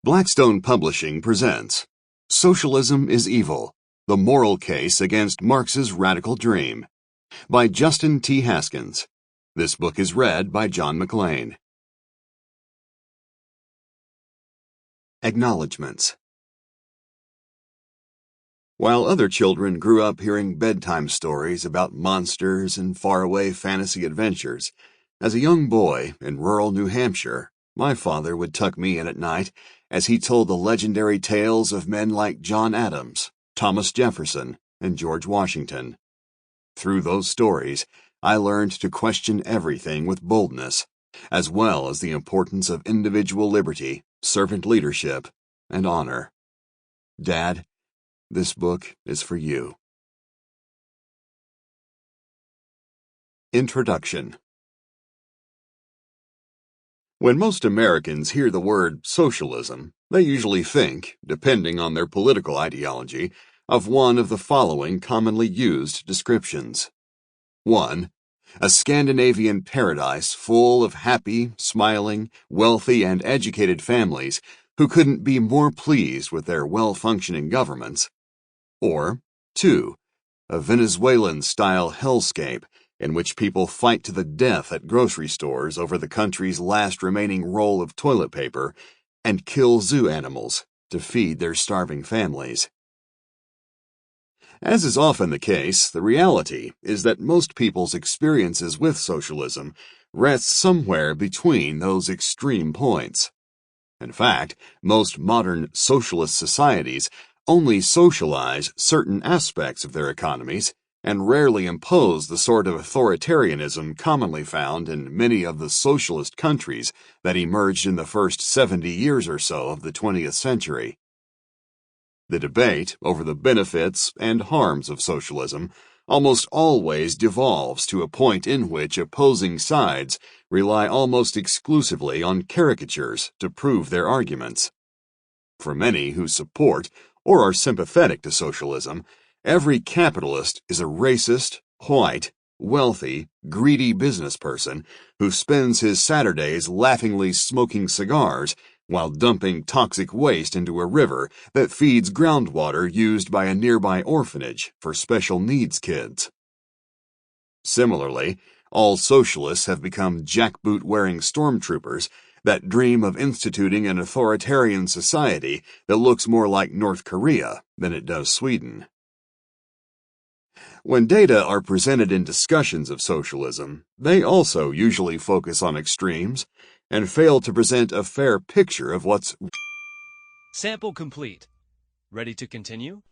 Blackstone Publishing presents Socialism is Evil, The Moral Case Against Marx's Radical Dream by Justin T. Haskins. This book is read by John Mclain. Acknowledgements. While other children grew up hearing bedtime stories about monsters and faraway fantasy adventures, as a young boy in rural New Hampshire, my father would tuck me in at night as he told the legendary tales of men like John Adams, Thomas Jefferson, and George Washington. Through those stories, I learned to question everything with boldness, as well as the importance of individual liberty, servant leadership, and honor. Dad, this book is for you. Introduction. When most Americans hear the word socialism, they usually think, depending on their political ideology, of one of the following commonly used descriptions. 1. A Scandinavian paradise full of happy, smiling, wealthy, and educated families who couldn't be more pleased with their well-functioning governments. Or 2. A Venezuelan-style hellscape in which people fight to the death at grocery stores over the country's last remaining roll of toilet paper and kill zoo animals to feed their starving families. As is often the case, the reality is that most people's experiences with socialism rest somewhere between those extreme points. In fact, most modern socialist societies only socialize certain aspects of their economies and rarely impose the sort of authoritarianism commonly found in many of the socialist countries that emerged in the first 70 years or so of the 20th century. The debate over the benefits and harms of socialism almost always devolves to a point in which opposing sides rely almost exclusively on caricatures to prove their arguments. For many who support or are sympathetic to socialism, every capitalist is a racist, white, wealthy, greedy business person who spends his Saturdays laughingly smoking cigars while dumping toxic waste into a river that feeds groundwater used by a nearby orphanage for special needs kids. Similarly, all socialists have become jackboot-wearing stormtroopers that dream of instituting an authoritarian society that looks more like North Korea than it does Sweden. When data are presented in discussions of socialism, they also usually focus on extremes and fail to present a fair picture of what's... Sample complete. Ready to continue?